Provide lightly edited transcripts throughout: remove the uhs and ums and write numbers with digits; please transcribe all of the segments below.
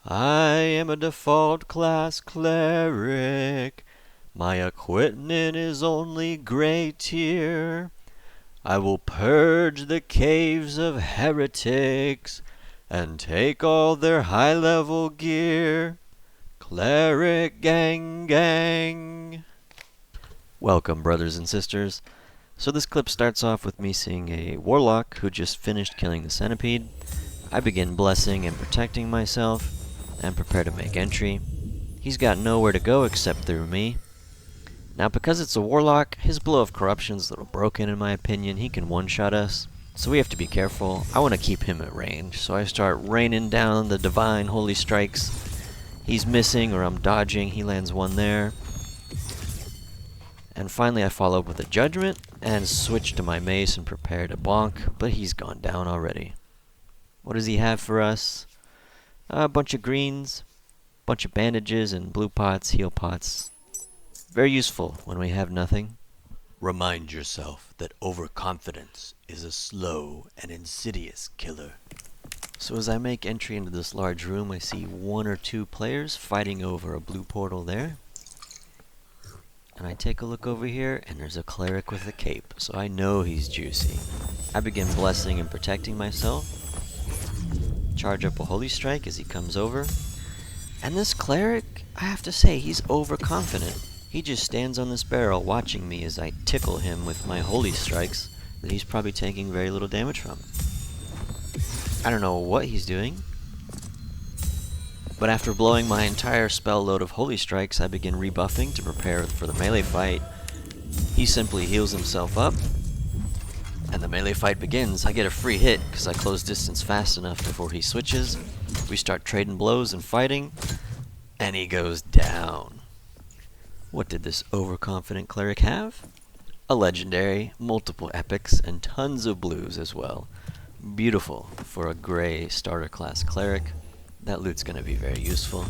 I am a default class cleric. My equipment is only gray tier. I will purge the caves of heretics and take all their high-level gear. Cleric gang gang. Welcome, brothers and sisters. So this clip starts off with me seeing a Warlock who just finished killing the centipede. I begin blessing and protecting myself and prepare to make entry. He's got nowhere to go except through me. Now, because it's a Warlock, his Blow of Corruption's a little broken in my opinion. He can one-shot us, so we have to be careful. I want to keep him at range, so I start raining down the divine holy strikes. He's missing, or I'm dodging. He lands one there. And finally I follow up with a Judgment and switch to my mace and prepare to bonk, but he's gone down already. What does he have for us? A bunch of greens, bunch of bandages and blue pots, heal pots. Very useful when we have nothing. Remind yourself that overconfidence is a slow and insidious killer. So as I make entry into this large room, I see one or two players fighting over a blue portal there. And I take a look over here, and there's a cleric with a cape, so I know he's juicy. I begin blessing and protecting myself. Charge up a holy strike as he comes over. And this cleric, I have to say, he's overconfident. He just stands on this barrel watching me as I tickle him with my holy strikes that he's probably taking very little damage from. I don't know what he's doing, but after blowing my entire spell load of holy strikes, I begin rebuffing to prepare for the melee fight. He simply heals himself up, and the melee fight begins. I get a free hit because I close distance fast enough before he switches. We start trading blows and fighting, and he goes down. What did this overconfident cleric have? A legendary, multiple epics, and tons of blues as well. Beautiful for a gray starter class cleric. That loot's going to be very useful.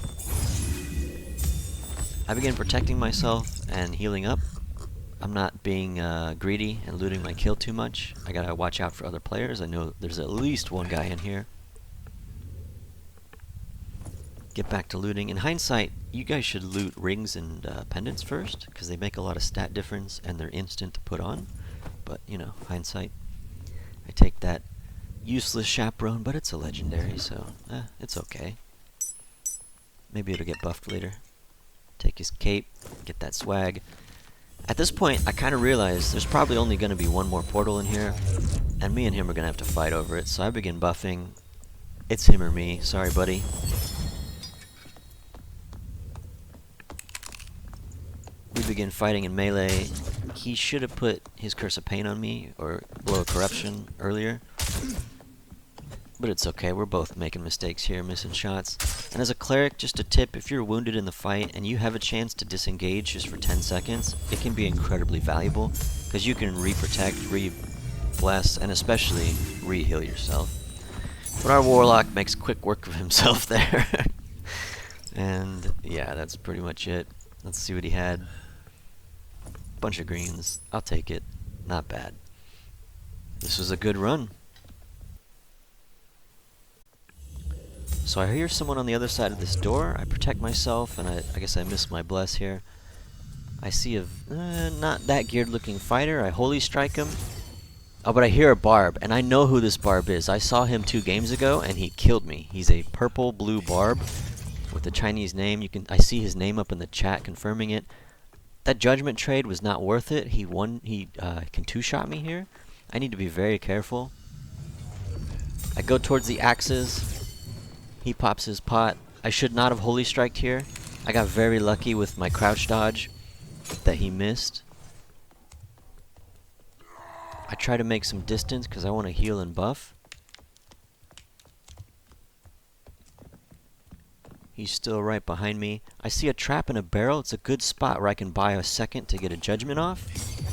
I begin protecting myself and healing up. I'm not being greedy and looting my kill too much. I gotta watch out for other players. I know there's at least one guy in here. Get back to looting. In hindsight, you guys should loot rings and pendants first, because they make a lot of stat difference and they're instant to put on. But, you know, hindsight. I take that useless chaperone, but it's a legendary, so it's okay. Maybe it'll get buffed later. Take his cape, get that swag. At this point, I kind of realize there's probably only going to be one more portal in here, and me and him are going to have to fight over it, so I begin buffing. It's him or me. Sorry, buddy. We begin fighting in melee. He should have put his Curse of Pain on me, or Blow of Corruption, earlier. But it's okay, we're both making mistakes here, missing shots. And as a cleric, just a tip, if you're wounded in the fight and you have a chance to disengage just for 10 seconds, it can be incredibly valuable, because you can re-protect, re-bless, and especially re-heal yourself. But our Warlock makes quick work of himself there. And yeah, that's pretty much it. Let's see what he had. Bunch of greens. I'll take it. Not bad. This was a good run. So I hear someone on the other side of this door. I protect myself, and I guess I missed my bless here. I see a not that geared looking fighter. I holy strike him. Oh, but I hear a barb, and I know who this barb is. I saw him 2 games ago, and he killed me. He's a purple-blue barb with a Chinese name. I see his name up in the chat confirming it. That judgment trade was not worth it. He can two-shot me here. I need to be very careful. I go towards the axes. He pops his pot. I should not have holy striked here. I got very lucky with my crouch dodge that he missed. I try to make some distance because I want to heal and buff. He's still right behind me. I see a trap in a barrel. It's a good spot where I can buy a second to get a judgment off.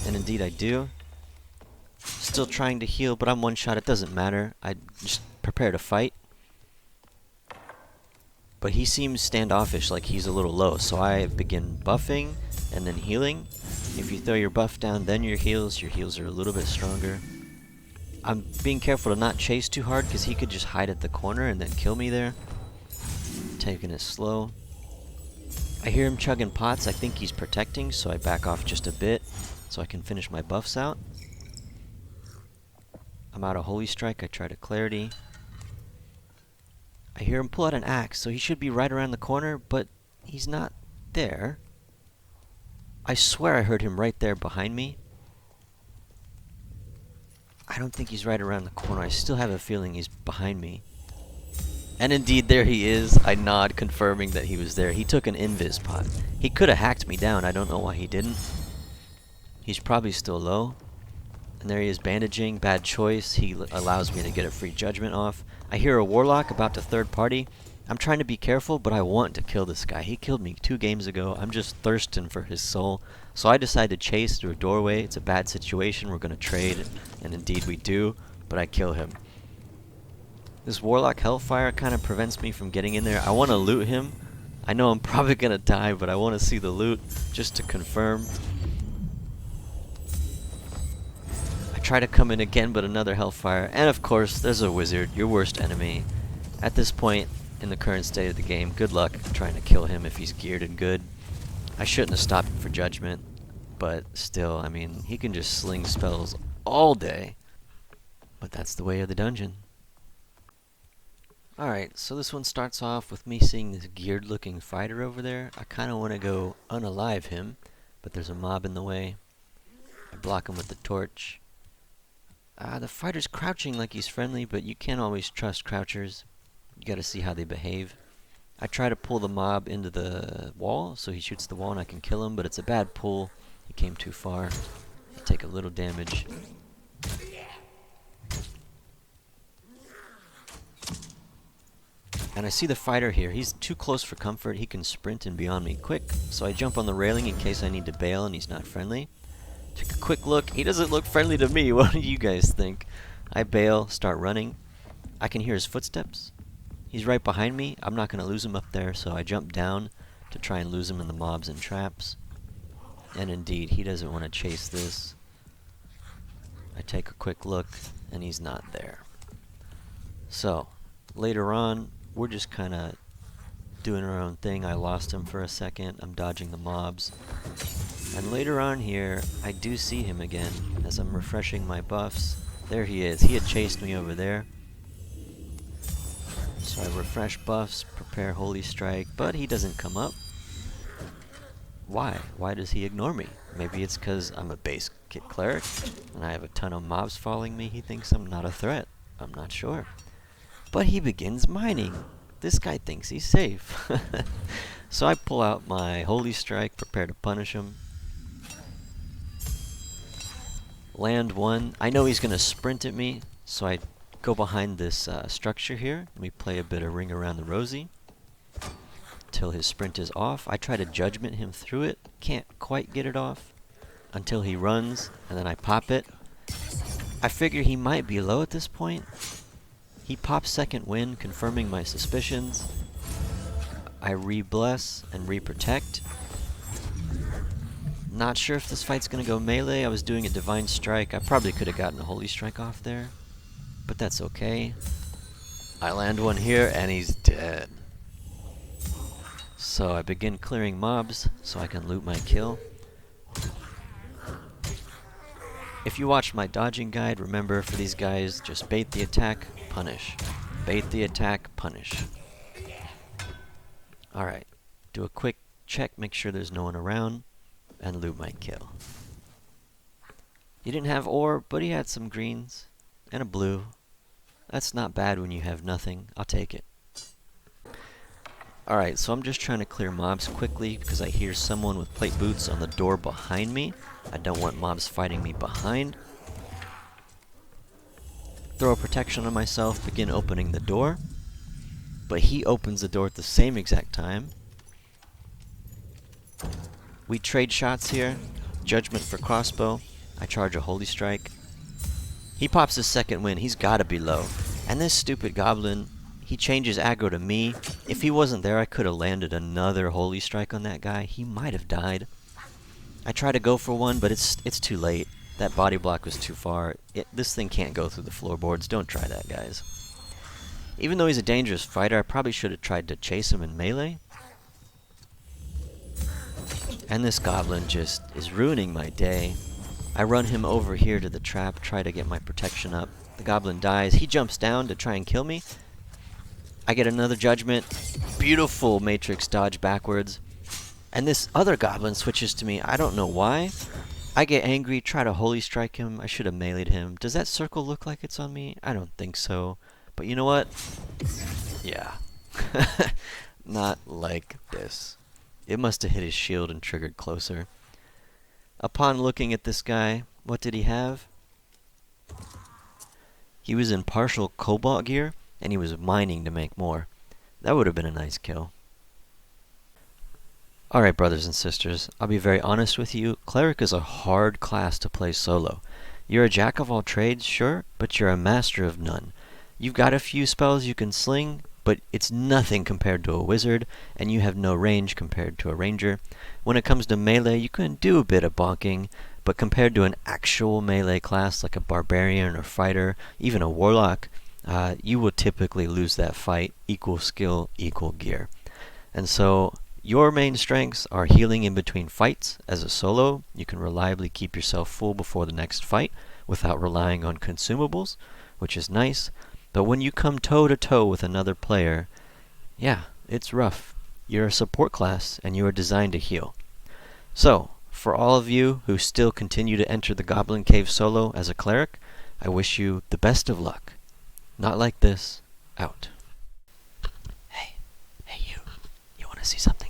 And indeed I do. Still trying to heal, but I'm one shot. It doesn't matter. I just prepare to fight. But he seems standoffish, like he's a little low. So I begin buffing and then healing. If you throw your buff down, then your heals are a little bit stronger. I'm being careful to not chase too hard because he could just hide at the corner and then kill me there. taking it slow. I hear him chugging pots. I think he's protecting, so I back off just a bit so I can finish my buffs out. I'm out of Holy Strike. I try to Clarity. I hear him pull out an axe, so he should be right around the corner, but he's not there. I swear I heard him right there behind me. I don't think he's right around the corner. I still have a feeling he's behind me. And indeed, there he is. I nod, confirming that he was there. He took an invis pot. He could have hacked me down. I don't know why he didn't. He's probably still low. And there he is bandaging. Bad choice. He allows me to get a free judgment off. I hear a Warlock about to third party. I'm trying to be careful, but I want to kill this guy. He killed me 2 games ago. I'm just thirsting for his soul. So I decide to chase through a doorway. It's a bad situation. We're going to trade. And indeed we do. But I kill him. This Warlock Hellfire kind of prevents me from getting in there. I want to loot him. I know I'm probably going to die, but I want to see the loot just to confirm. I try to come in again, but another Hellfire. And of course, there's a wizard, your worst enemy. At this point, in the current state of the game, good luck trying to kill him if he's geared and good. I shouldn't have stopped for judgment, but still, I mean, he can just sling spells all day. But that's the way of the dungeon. Alright, so this one starts off with me seeing this geared looking fighter over there. I kind of want to go unalive him, but there's a mob in the way. I block him with the torch. The fighter's crouching like he's friendly, but you can't always trust crouchers. You gotta see how they behave. I try to pull the mob into the wall, so he shoots the wall and I can kill him, but it's a bad pull. He came too far. I take a little damage. And I see the fighter here. He's too close for comfort. He can sprint and be on me quick, so I jump on the railing in case I need to bail and he's not friendly. Take a quick look. He doesn't look friendly to me. What do you guys think? I bail, start running. I can hear his footsteps. He's right behind me. I'm not going to lose him up there, so I jump down to try and lose him in the mobs and traps. And indeed, he doesn't want to chase this. I take a quick look, and he's not there. So, later on, we're just kind of doing our own thing. I lost him for a second. I'm dodging the mobs. And later on here, I do see him again as I'm refreshing my buffs. There he is. He had chased me over there. So I refresh buffs, prepare Holy Strike, but he doesn't come up. Why? Why does he ignore me? Maybe it's because I'm a base kit cleric and I have a ton of mobs following me. He thinks I'm not a threat. I'm not sure. But he begins mining. This guy thinks he's safe. So I pull out my Holy Strike, prepare to punish him. Land one. I know he's going to sprint at me, so I go behind this structure here. We play a bit of Ring Around the Rosie until his sprint is off. I try to judgment him through it. Can't quite get it off until he runs, and then I pop it. I figure he might be low at this point. He pops second wind, confirming my suspicions. I re-bless and re-protect. Not sure if this fight's gonna go melee. I was doing a Divine Strike. I probably could have gotten a Holy Strike off there, but that's okay. I land one here and he's dead. So I begin clearing mobs so I can loot my kill. If you watched my dodging guide, remember for these guys, just bait the attack, punish. Bait the attack, punish. Alright, do a quick check, make sure there's no one around, and loot my kill. He didn't have ore, but he had some greens and a blue. That's not bad when you have nothing. I'll take it. Alright, so I'm just trying to clear mobs quickly because I hear someone with plate boots on the door behind me. I don't want mobs fighting me behind. Throw a protection on myself, begin opening the door. But he opens the door at the same exact time. We trade shots here. Judgment for crossbow. I charge a Holy Strike. He pops his second wind. He's gotta be low. And this stupid goblin, he changes aggro to me. If he wasn't there, I could have landed another Holy Strike on that guy. He might have died. I try to go for one, but it's too late. That body block was too far. This thing can't go through the floorboards. Don't try that, guys. Even though he's a dangerous fighter, I probably should have tried to chase him in melee. And this goblin just is ruining my day. I run him over here to the trap, try to get my protection up. The goblin dies. He jumps down to try and kill me. I get another judgment. Beautiful matrix dodge backwards. And this other goblin switches to me. I don't know why. I get angry, try to holy strike him. I should have meleeed him. Does that circle look like it's on me? I don't think so. But you know what? Yeah. Not like this. It must have hit his shield and triggered closer. Upon looking at this guy, what did he have? He was in partial Cobalt gear, and he was mining to make more. That would have been a nice kill. Alright, brothers and sisters, I'll be very honest with you. Cleric is a hard class to play solo. You're a jack of all trades, sure, but you're a master of none. You've got a few spells you can sling, but it's nothing compared to a wizard, and you have no range compared to a ranger. When it comes to melee, you can do a bit of bonking, but compared to an actual melee class like a Barbarian or Fighter, even a Warlock, you will typically lose that fight. Equal skill, equal gear. And so, your main strengths are healing in between fights. As a solo, you can reliably keep yourself full before the next fight without relying on consumables, which is nice. But when you come toe-to-toe with another player, yeah, it's rough. You're a support class, and you are designed to heal. So, for all of you who still continue to enter the Goblin Cave solo as a cleric, I wish you the best of luck. Not like this, out. Hey you want to see something?